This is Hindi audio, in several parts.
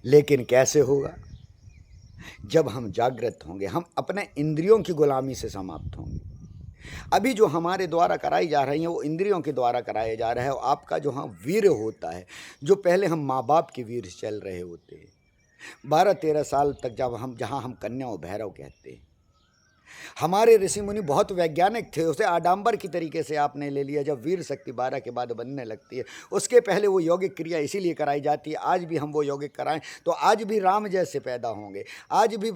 लेकिन कैसे होगा? जब हम जागृत होंगे, हम अपने इंद्रियों की गुलामी से समाप्त होंगे। अभी जो हमारे द्वारा कराई जा रही हैं वो इंद्रियों के द्वारा कराया जा रहा है, और आपका जो हाँ वीर्य होता है, जो पहले हम माँ बाप के वीर्य से चल रहे होते हैं, 12-13 साल तक जब हम, जहाँ हम कन्या और भैरव कहते हैं, हमारे ऋषि मुनि बहुत वैज्ञानिक थे, उसे आडंबर की तरीके से आपने ले लिया। जब वीर शक्ति 12 के बाद बनने लगती है, उसके पहले वो यौगिक क्रिया इसीलिए कराई जाती है। आज भी हम वो यौगिक कराएं तो आज भी राम जैसे पैदा होंगे, आज भी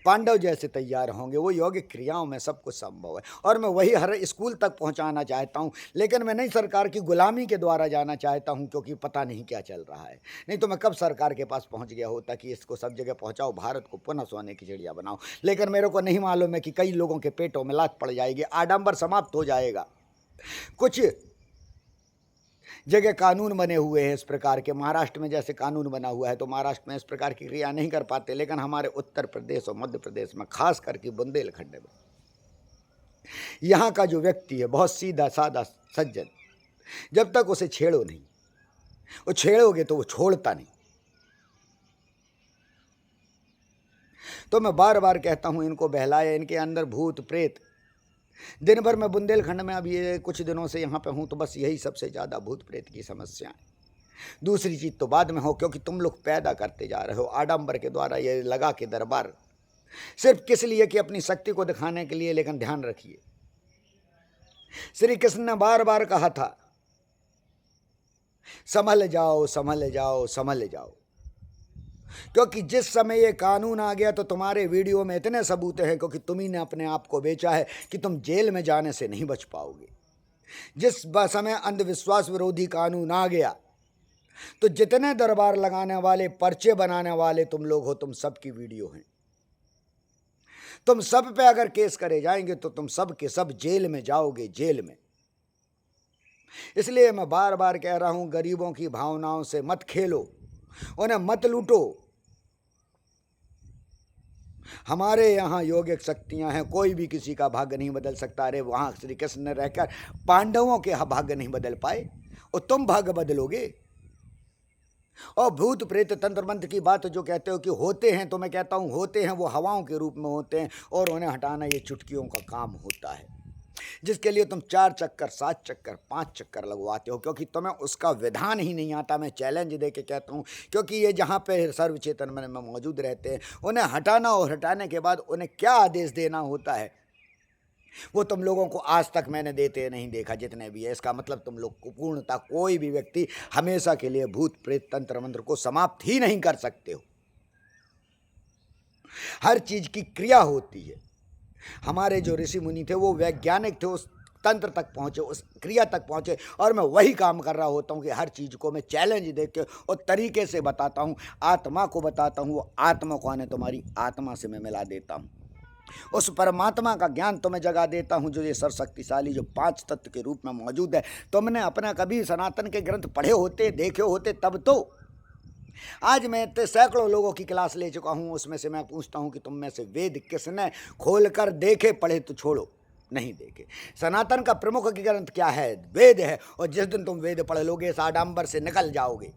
पांडव जैसे तैयार होंगे। वो यौगिक क्रियाओं में सब कुछ संभव है, और मैं वही हर स्कूल तक पहुंचाना चाहता हूं। लेकिन मैं नहीं सरकार की गुलामी के द्वारा जाना चाहता हूं, क्योंकि पता नहीं क्या चल रहा है। नहीं तो मैं कब सरकार के पास पहुंच गया होता कि इसको सब जगह पहुंचाओ, भारत को पुनः सोने की चिड़िया बनाओ। लेकिन मेरे को नहीं मालूम है कि कई लोगों के पेटों में लात पड़ जाएगी, आडंबर समाप्त हो जाएगा। कुछ जगह कानून बने हुए हैं इस प्रकार के, महाराष्ट्र में जैसे कानून बना हुआ है, तो महाराष्ट्र में इस प्रकार की क्रिया नहीं कर पाते। लेकिन हमारे उत्तर प्रदेश और मध्य प्रदेश में, खास करके बुंदेलखंड में, यहाँ का जो व्यक्ति है बहुत सीधा साधा सज्जन, जब तक उसे छेड़ो नहीं, वो छेड़ोगे तो वो छोड़ता नहीं। तो मैं बार बार कहता हूं, इनको बहलाए, इनके अंदर भूत प्रेत। दिन भर मैं बुंदेलखंड में, अब ये कुछ दिनों से यहाँ पे हूँ, तो बस यही सबसे ज़्यादा भूत प्रेत की समस्या है। दूसरी चीज़ तो बाद में हो, क्योंकि तुम लोग पैदा करते जा रहे हो आडंबर के द्वारा ये लगा के दरबार, सिर्फ किस लिए कि अपनी शक्ति को दिखाने के लिए। लेकिन ध्यान रखिए, श्री कृष्ण ने बार बार कहा था, संभल जाओ संभल जाओ संभल जाओ। क्योंकि जिस समय ये कानून आ गया तो तुम्हारे वीडियो में इतने सबूत हैं, क्योंकि तुम्ही ने अपने आप को बेचा है कि तुम जेल में जाने से नहीं बच पाओगे। जिस समय अंधविश्वास विरोधी कानून आ गया तो जितने दरबार लगाने वाले, पर्चे बनाने वाले तुम लोग हो, तुम सबकी वीडियो हैं। तुम सब पे अगर केस करे जाएंगे तो तुम सब के सब जेल में जाओगे, जेल में। इसलिए मैं बार बार कह रहा हूं, गरीबों की भावनाओं से मत खेलो, उन्हें मत लूटो। हमारे यहाँ योगिक शक्तियां हैं, कोई भी किसी का भाग्य नहीं बदल सकता। अरे वहाँ श्री कृष्ण ने रहकर पांडवों के भाग्य नहीं बदल पाए, और तुम भाग्य बदलोगे। और भूत प्रेत तंत्र मंत्र की बात जो कहते हो कि होते हैं, तो मैं कहता हूँ होते हैं, वो हवाओं के रूप में होते हैं, और उन्हें हटाना ये चुटकियों का काम होता है, जिसके लिए तुम 4 चक्कर 7 चक्कर 5 चक्कर लगवाते हो, क्योंकि तुम्हें उसका विधान ही नहीं आता। मैं चैलेंज दे के कहता हूँ, क्योंकि ये जहाँ पे सर्वचेतन मन में मौजूद रहते हैं, उन्हें हटाना, और हटाने के बाद उन्हें क्या आदेश देना होता है, वो तुम लोगों को आज तक मैंने देते नहीं देखा, जितने भी है। इसका मतलब तुम लोग को पूर्णतः कोई भी व्यक्ति हमेशा के लिए भूत प्रेत तंत्र मंत्र को समाप्त ही नहीं कर सकते हो। हर चीज की क्रिया होती है। हमारे जो ऋषि मुनि थे वो वैज्ञानिक थे, उस तंत्र तक पहुंचे, उस क्रिया तक पहुंचे, और मैं वही काम कर रहा होता हूं कि हर चीज को मैं चैलेंज दे के और तरीके से बताता हूं, आत्मा को बताता हूं। वो आत्मा को आने तुम्हारी आत्मा से मैं मिला देता हूं, उस परमात्मा का ज्ञान तुम्हें जगा देता हूं, जो ये सर्वशक्तिशाली, जो 5 तत्व के रूप में मौजूद है। तुमने अपना कभी सनातन के ग्रंथ पढ़े होते, देखे होते, तब तो। आज मैं इतने सैकड़ों लोगों की क्लास ले चुका हूं, उसमें से मैं पूछता हूं कि तुम में से वेद किसने खोलकर देखे, पढ़े तो छोड़ो, नहीं देखे। सनातन का प्रमुख ग्रंथ क्या है? वेद है। और जिस दिन तुम वेद पढ़ लोगे, इस आडंबर से निकल जाओगे।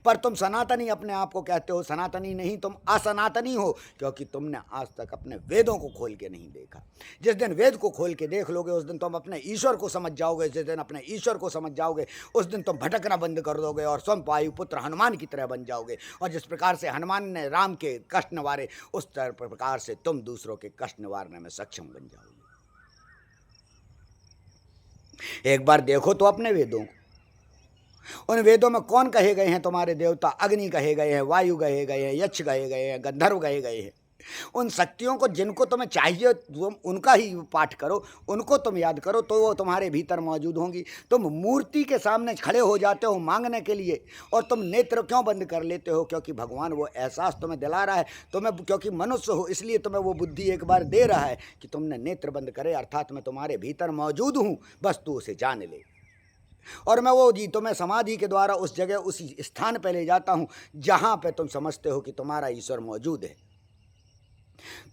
पर तुम सनातनी अपने आप को कहते हो, सनातनी नहीं, तुम असनातनी हो, क्योंकि तुमने आज तक अपने वेदों को खोल के नहीं देखा। जिस दिन वेद को खोल के देख लोगे, उस दिन तुम अपने ईश्वर को समझ जाओगे। जिस दिन अपने ईश्वर को समझ जाओगे, उस दिन तुम भटकना बंद कर दोगे और स्वयं वायुपुत्र हनुमान की तरह बन जाओगे। और जिस प्रकार से हनुमान ने राम के कष्ट निवारे, उस प्रकार से तुम दूसरों के कष्ट निवारने में सक्षम बन जाओगे। एक बार देखो तो अपने वेदों को। उन वेदों में कौन कहे गए हैं तुम्हारे देवता? अग्नि कहे गए हैं, वायु कहे गए हैं, यक्ष कहे गए हैं, गंधर्व कहे गए हैं। उन शक्तियों को जिनको तुम्हें चाहिए, तुम उनका ही पाठ करो, उनको तुम याद करो, तो वो तुम्हारे भीतर मौजूद होंगी। तुम मूर्ति के सामने खड़े हो जाते हो मांगने के लिए, और तुम नेत्र क्यों बंद कर लेते हो? क्योंकि भगवान वो एहसास तुम्हें दिला रहा है, तुम्हें, क्योंकि मनुष्य हो इसलिए तुम्हें वो बुद्धि एक बार दे रहा है कि तुमने नेत्र बंद करे, अर्थात मैं तुम्हारे भीतर मौजूद हूँ, बस तू उसे जान ले। और मैं वो जी तुम्हें समाधि के द्वारा उस जगह, उसी स्थान पर ले जाता हूँ जहाँ पे तुम समझते हो कि तुम्हारा ईश्वर मौजूद है।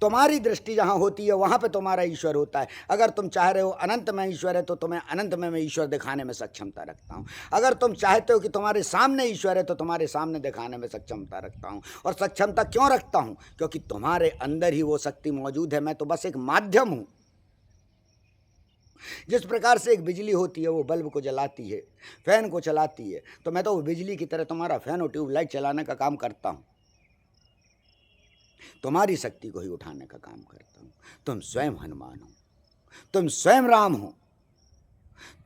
तुम्हारी दृष्टि जहाँ होती है वहाँ पे तुम्हारा ईश्वर होता है। अगर तुम चाह रहे हो अनंत में ईश्वर है तो तुम्हें अनंत में मैं ईश्वर दिखाने में सक्षमता रखता हूँ। अगर तुम चाहते हो कि तुम्हारे सामने ईश्वर है तो तुम्हारे सामने दिखाने में सक्षमता रखता हूँ। और सक्षमता क्यों रखता हूँ? क्योंकि तुम्हारे अंदर ही वो शक्ति मौजूद है। मैं तो बस एक माध्यम हूँ। जिस प्रकार से एक बिजली होती है, वो बल्ब को जलाती है, फैन को चलाती है, तो मैं तो वो बिजली की तरह तुम्हारा फैन और ट्यूबलाइट चलाने का काम करता हूँ। तुम्हारी शक्ति को ही उठाने का काम करता हूं। तुम स्वयं हनुमान हो, तुम स्वयं राम हो।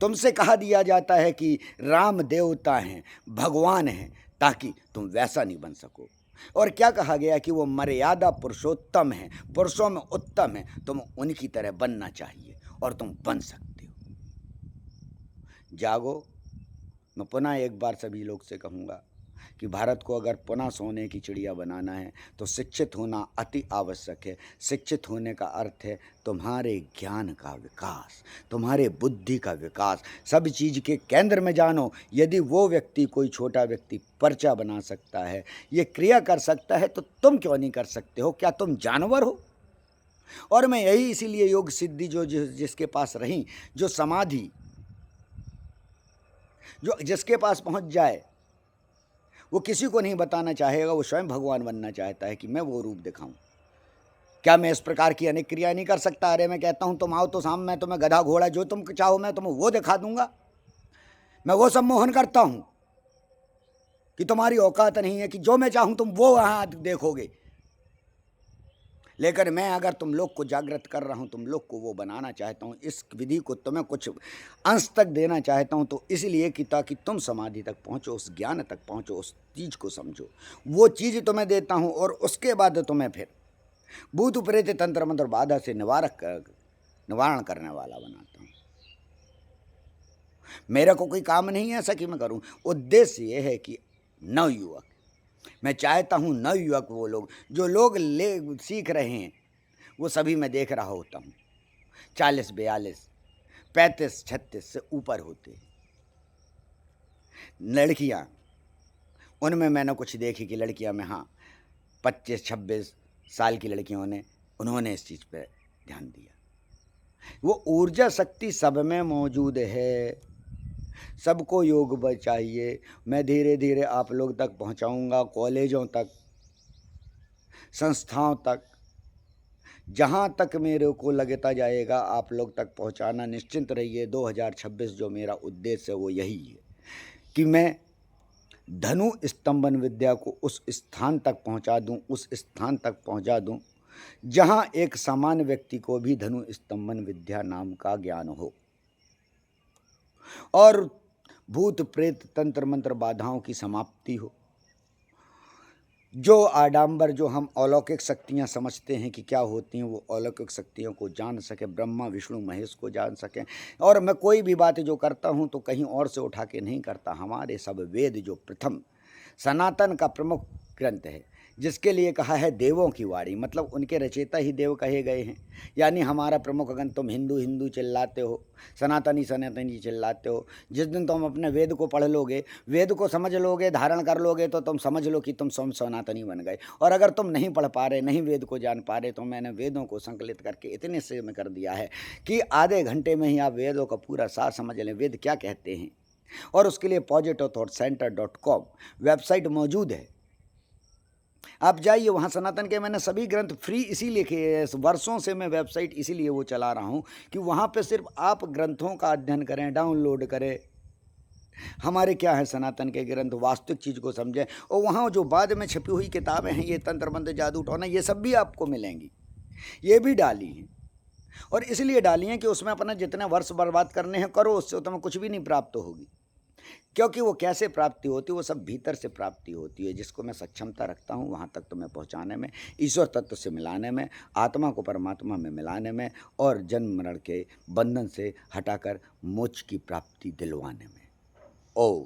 तुमसे कहा दिया जाता है कि राम देवता हैं, भगवान हैं, ताकि तुम वैसा नहीं बन सको। और क्या कहा गया कि वो मर्यादा पुरुषोत्तम है, पुरुषों में उत्तम है। तुम उनकी तरह बनना चाहिए और तुम बन सकते हो। जागो। मैं पुनः एक बार सभी लोग से कहूँगा कि भारत को अगर पुनः सोने की चिड़िया बनाना है तो शिक्षित होना अति आवश्यक है। शिक्षित होने का अर्थ है तुम्हारे ज्ञान का विकास, तुम्हारे बुद्धि का विकास। सब चीज़ के केंद्र में जानो। यदि वो व्यक्ति, कोई छोटा व्यक्ति पर्चा बना सकता है, ये क्रिया कर सकता है, तो तुम क्यों नहीं कर सकते हो? क्या तुम जानवर हो? और मैं यही इसीलिए योग सिद्धि जो जिसके पास रही, जो समाधि जो जिसके पास पहुंच जाए, वो किसी को नहीं बताना चाहेगा। वो स्वयं भगवान बनना चाहता है कि मैं वो रूप दिखाऊं। क्या मैं इस प्रकार की अनेक क्रिया नहीं कर सकता? अरे मैं कहता हूं तुम आओ तो सामने, मैं तुम्हें गधा घोड़ा जो तुम चाहो मैं तुम्हें वो दिखा दूंगा। मैं वो सम्मोहन करता हूं कि तुम्हारी औकात नहीं है कि जो मैं चाहूं तुम वो वहां देखोगे। लेकिन मैं अगर तुम लोग को जागृत कर रहा हूं, तुम लोग को वो बनाना चाहता हूं, इस विधि को तुम्हें कुछ अंश तक देना चाहता हूं, तो इसलिए कि ताकि तुम समाधि तक पहुंचो, उस ज्ञान तक पहुंचो, उस चीज़ को समझो। वो चीज़ तुम्हें देता हूं और उसके बाद तुम्हें फिर भूत प्रेत तंत्र मंत्र बाधा से निवारण करने वाला बनाता हूं। मेरा को कोई काम नहीं है ऐसा कि मैं करूं। उद्देश्य ये है कि नवयुवक, मैं चाहता हूं नवयुवक, वो लोग जो लोग सीख रहे हैं, वो सभी मैं देख रहा होता हूं 40, 42, 35, 36 से ऊपर होते हैं। लड़कियां, उनमें मैंने कुछ देखी कि लड़कियां में, हाँ, 25, 26 साल की लड़कियों ने, उन्होंने इस चीज़ पे ध्यान दिया। वो ऊर्जा शक्ति सब में मौजूद है। सबको योग चाहिए। मैं धीरे धीरे आप लोग तक पहुंचाऊंगा, कॉलेजों तक, संस्थाओं तक, जहां तक मेरे को लगता जाएगा आप लोग तक पहुंचाना। निश्चिंत रहिए, 2026 जो मेरा उद्देश्य है वो यही है कि मैं धनु स्तंभन विद्या को उस स्थान तक पहुंचा दूं, उस स्थान तक पहुंचा दूं जहां एक सामान्य व्यक्ति को भी धनु स्तंभन विद्या नाम का ज्ञान हो और भूत प्रेत तंत्र मंत्र बाधाओं की समाप्ति हो। जो आडंबर, जो हम अलौकिक शक्तियां समझते हैं कि क्या होती हैं, वो अलौकिक शक्तियों को जान सके, ब्रह्मा विष्णु महेश को जान सकें। और मैं कोई भी बात जो करता हूं तो कहीं और से उठा के नहीं करता। हमारे सब वेद जो प्रथम सनातन का प्रमुख ग्रंथ है, जिसके लिए कहा है देवों की वाणी, मतलब उनके रचयिता ही देव कहे गए हैं। यानी हमारा प्रमुख ग्रंथ, तुम हिंदू हिंदू चिल्लाते हो, सनातनी सनातनी चिल्लाते हो, जिस दिन तुम अपने वेद को पढ़ लोगे, वेद को समझ लोगे, धारण कर लोगे, तो तुम समझ लो कि तुम स्वयं सनातनी बन गए। और अगर तुम नहीं पढ़ पा रहे, नहीं वेद को जान पा रहे, तो मैंने वेदों को संकलित करके इतने से में कर दिया है कि आधे घंटे में ही आप वेदों का पूरा सार समझ लें, वेद क्या कहते हैं। और उसके लिए positivethoughttcenter.com वेबसाइट मौजूद है। आप जाइए वहाँ, सनातन के मैंने सभी ग्रंथ फ्री इसीलिए किए, वर्षों से मैं वेबसाइट इसीलिए वो चला रहा हूँ कि वहाँ पे सिर्फ आप ग्रंथों का अध्ययन करें, डाउनलोड करें, हमारे क्या है सनातन के ग्रंथ, वास्तविक चीज़ को समझें। और वहाँ जो बाद में छपी हुई किताबें हैं, ये तंत्र मंत्र जादू टोना, ये सब भी आपको मिलेंगी, ये भी डाली हैं। और इसलिए डाली हैं कि उसमें अपना जितने वर्ष बर्बाद करने हैं करो, उससे तुम्हें कुछ भी नहीं प्राप्त होगी। क्योंकि वो कैसे प्राप्ति होती है, वो सब भीतर से प्राप्ति होती है, जिसको मैं सक्षमता रखता हूँ वहाँ तक तुम्हें पहुँचाने में, ईश्वर तत्व से मिलाने में, आत्मा को परमात्मा में मिलाने में, और जन्म मरण के बंधन से हटाकर मोक्ष की प्राप्ति दिलवाने में। ओ